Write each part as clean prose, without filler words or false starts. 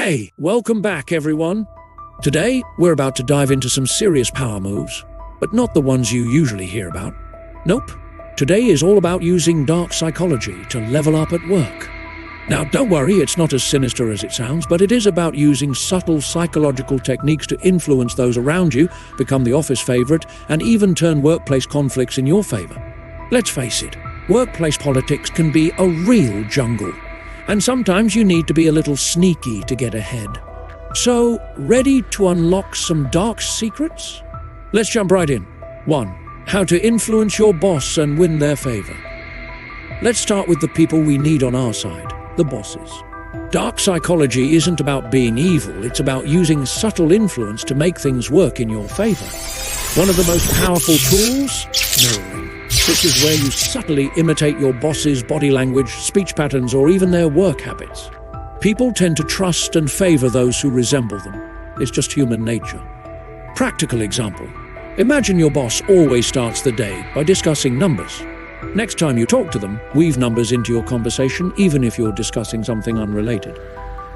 Hey, welcome back everyone. Today, we're about to dive into some serious power moves, but not the ones you usually hear about. Nope. Today is all about using dark psychology to level up at work. Now, don't worry, it's not as sinister as it sounds, but it is about using subtle psychological techniques to influence those around you, become the office favorite, and even turn workplace conflicts in your favor. Let's face it, workplace politics can be a real jungle, and sometimes you need to be a little sneaky to get ahead. So, ready to unlock some dark secrets? Let's jump right in. 1. How to influence your boss and win their favor. Let's start with the people we need on our side, the bosses. Dark psychology isn't about being evil, it's about using subtle influence to make things work in your favor. One of the most powerful tools? Mirroring. This is where you subtly imitate your boss's body language, speech patterns, or even their work habits. People tend to trust and favor those who resemble them. It's just human nature. Practical example. Imagine your boss always starts the day by discussing numbers. Next time you talk to them, weave numbers into your conversation, even if you're discussing something unrelated.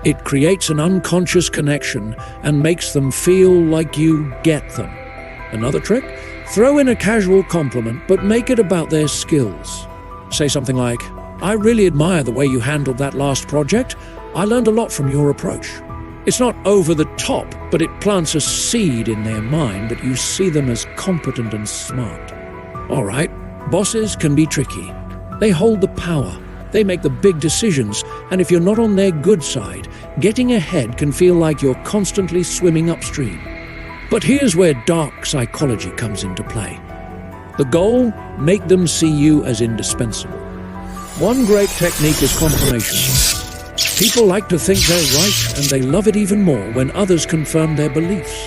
It creates an unconscious connection and makes them feel like you get them. Another trick? Throw in a casual compliment, but make it about their skills. Say something like, "I really admire the way you handled that last project. I learned a lot from your approach." It's not over the top, but it plants a seed in their mind that you see them as competent and smart. All right, bosses can be tricky. They hold the power. They make the big decisions, and if you're not on their good side, getting ahead can feel like you're constantly swimming upstream. But here's where dark psychology comes into play. The goal? Make them see you as indispensable. One great technique is confirmation. People like to think they're right, and they love it even more when others confirm their beliefs.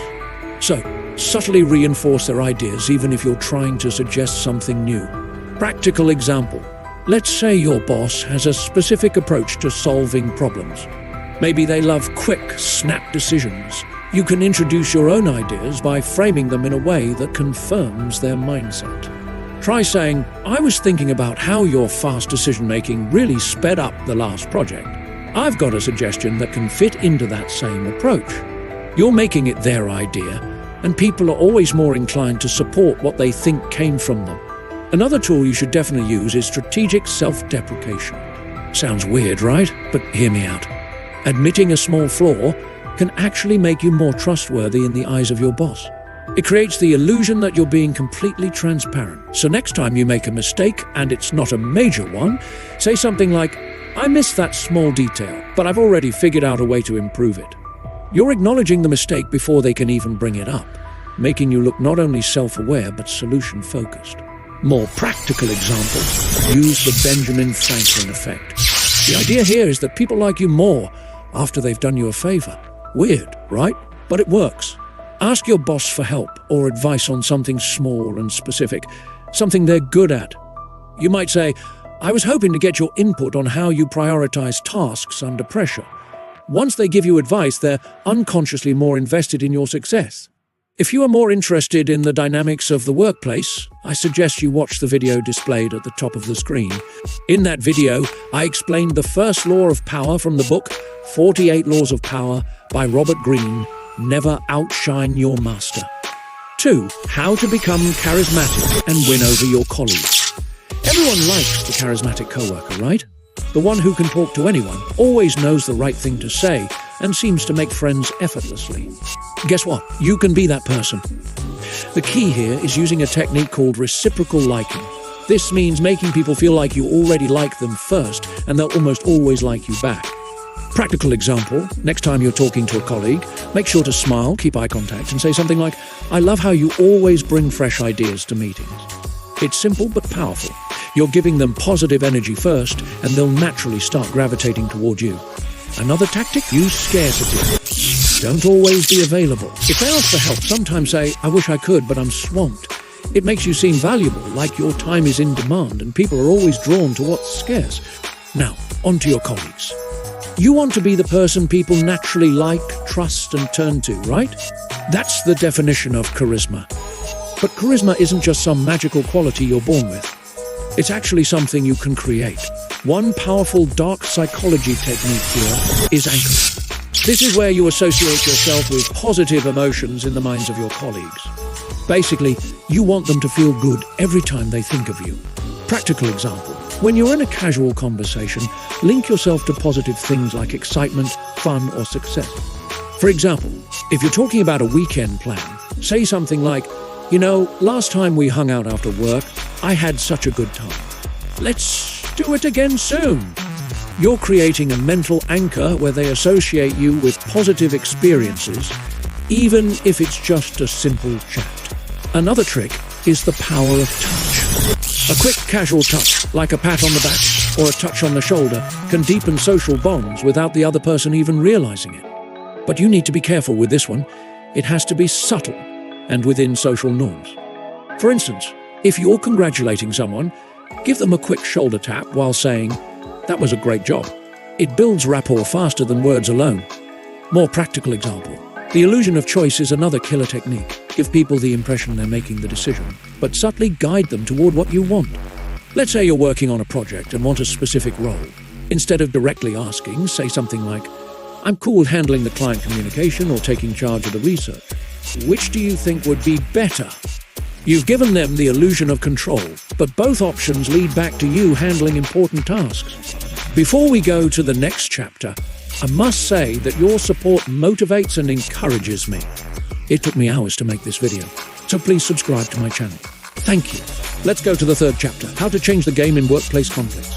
So, subtly reinforce their ideas even if you're trying to suggest something new. Practical example. Let's say your boss has a specific approach to solving problems. Maybe they love quick, snap decisions. You can introduce your own ideas by framing them in a way that confirms their mindset. Try saying, "I was thinking about how your fast decision-making really sped up the last project. I've got a suggestion that can fit into that same approach." You're making it their idea, and people are always more inclined to support what they think came from them. Another tool you should definitely use is strategic self-deprecation. Sounds weird, right? But hear me out. Admitting a small flaw can actually make you more trustworthy in the eyes of your boss. It creates the illusion that you're being completely transparent. So next time you make a mistake, and it's not a major one, say something like, "I missed that small detail, but I've already figured out a way to improve it." You're acknowledging the mistake before they can even bring it up, making you look not only self-aware but solution-focused. More practical example, use the Benjamin Franklin effect. The idea here is that people like you more after they've done you a favor. Weird, right? But it works. Ask your boss for help or advice on something small and specific, something they're good at. You might say, "I was hoping to get your input on how you prioritize tasks under pressure." Once they give you advice, they're unconsciously more invested in your success. If you are more interested in the dynamics of the workplace, I suggest you watch the video displayed at the top of the screen. In that video, I explained the first law of power from the book 48 Laws of Power by Robert Greene, Never Outshine Your Master. 2. How to become charismatic and win over your colleagues. Everyone likes the charismatic coworker, right? The one who can talk to anyone, always knows the right thing to say, and seems to make friends effortlessly. Guess what? You can be that person. The key here is using a technique called reciprocal liking. This means making people feel like you already like them first, and they'll almost always like you back. Practical example, next time you're talking to a colleague, make sure to smile, keep eye contact, and say something like, "I love how you always bring fresh ideas to meetings." It's simple but powerful. You're giving them positive energy first, and they'll naturally start gravitating toward you. Another tactic, use scarcity. Don't always be available. If they ask for help, sometimes say, "I wish I could, but I'm swamped." It makes you seem valuable, like your time is in demand, and people are always drawn to what's scarce. Now, on to your colleagues. You want to be the person people naturally like, trust, and turn to, right? That's the definition of charisma. But charisma isn't just some magical quality you're born with. It's actually something you can create. One powerful dark psychology technique here is anchoring. This is where you associate yourself with positive emotions in the minds of your colleagues. Basically, you want them to feel good every time they think of you. Practical example. When you're in a casual conversation, link yourself to positive things like excitement, fun, or success. For example, if you're talking about a weekend plan, say something like, last time we hung out after work, I had such a good time. Let's do it again soon. You're creating a mental anchor where they associate you with positive experiences, even if it's just a simple chat. Another trick is the power of touch. A quick casual touch, like a pat on the back or a touch on the shoulder, can deepen social bonds without the other person even realizing it. But you need to be careful with this one. It has to be subtle and within social norms. For instance, if you're congratulating someone, give them a quick shoulder tap while saying, "That was a great job." It builds rapport faster than words alone. More practical example. The illusion of choice is another killer technique. Give people the impression they're making the decision, but subtly guide them toward what you want. Let's say you're working on a project and want a specific role. Instead of directly asking, say something like, "I'm cool handling the client communication or taking charge of the research. Which do you think would be better?" You've given them the illusion of control, but both options lead back to you handling important tasks. Before we go to the next chapter, I must say that your support motivates and encourages me. It took me hours to make this video, so please subscribe to my channel. Thank you. Let's go to the third chapter, how to change the game in workplace conflicts.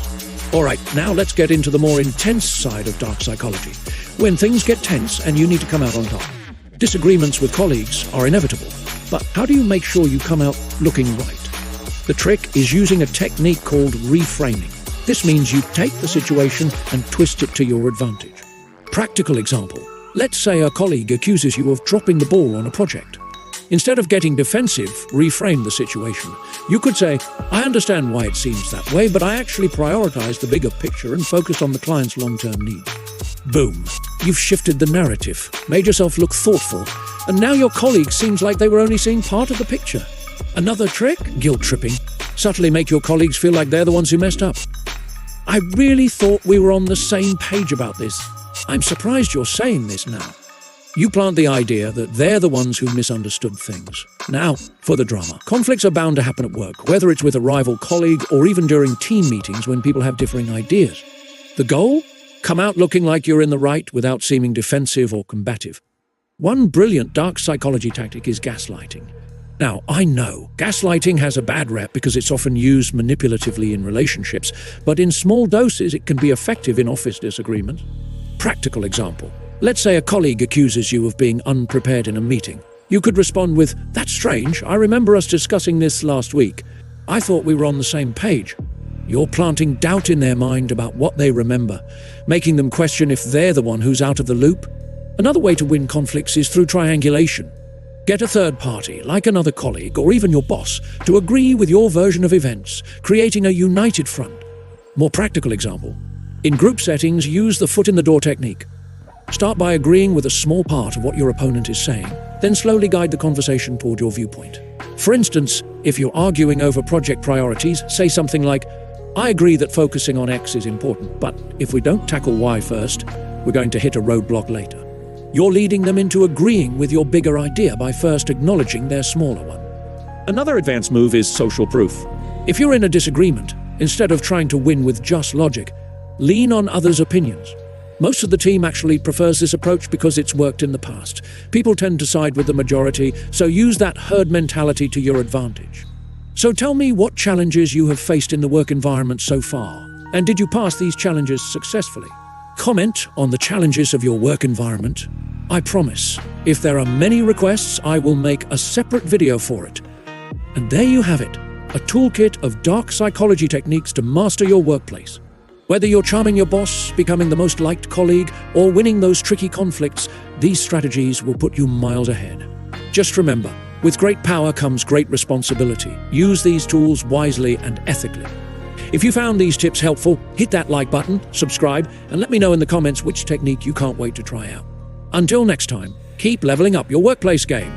Alright, now let's get into the more intense side of dark psychology, when things get tense and you need to come out on top. Disagreements with colleagues are inevitable, but how do you make sure you come out looking right? The trick is using a technique called reframing. This means you take the situation and twist it to your advantage. Practical example. Let's say a colleague accuses you of dropping the ball on a project. Instead of getting defensive, reframe the situation. You could say, "I understand why it seems that way, but I actually prioritize the bigger picture and focus on the client's long-term needs." Boom. You've shifted the narrative, made yourself look thoughtful, and now your colleague seems like they were only seeing part of the picture. Another trick? Guilt tripping. Subtly make your colleagues feel like they're the ones who messed up. "I really thought we were on the same page about this. I'm surprised you're saying this now." You plant the idea that they're the ones who misunderstood things. Now, for the drama. Conflicts are bound to happen at work, whether it's with a rival colleague or even during team meetings when people have differing ideas. The goal? Come out looking like you're in the right without seeming defensive or combative. One brilliant dark psychology tactic is gaslighting. Now, I know gaslighting has a bad rep because it's often used manipulatively in relationships, but in small doses it can be effective in office disagreements. Practical example. Let's say a colleague accuses you of being unprepared in a meeting. You could respond with, "That's strange, I remember us discussing this last week. I thought we were on the same page." You're planting doubt in their mind about what they remember, making them question if they're the one who's out of the loop. Another way to win conflicts is through triangulation. Get a third party, like another colleague or even your boss, to agree with your version of events, creating a united front. More practical example. In group settings, use the foot-in-the-door technique. Start by agreeing with a small part of what your opponent is saying, then slowly guide the conversation toward your viewpoint. For instance, if you're arguing over project priorities, say something like, "I agree that focusing on X is important, but if we don't tackle Y first, we're going to hit a roadblock later." You're leading them into agreeing with your bigger idea by first acknowledging their smaller one. Another advanced move is social proof. If you're in a disagreement, instead of trying to win with just logic, lean on others' opinions. Most of the team actually prefers this approach because it's worked in the past. People tend to side with the majority, so use that herd mentality to your advantage. So tell me what challenges you have faced in the work environment so far, and did you pass these challenges successfully? Comment on the challenges of your work environment. I promise, if there are many requests, I will make a separate video for it. And there you have it, a toolkit of dark psychology techniques to master your workplace. Whether you're charming your boss, becoming the most liked colleague, or winning those tricky conflicts, these strategies will put you miles ahead. Just remember, with great power comes great responsibility. Use these tools wisely and ethically. If you found these tips helpful, hit that like button, subscribe, and let me know in the comments which technique you can't wait to try out. Until next time, keep leveling up your workplace game.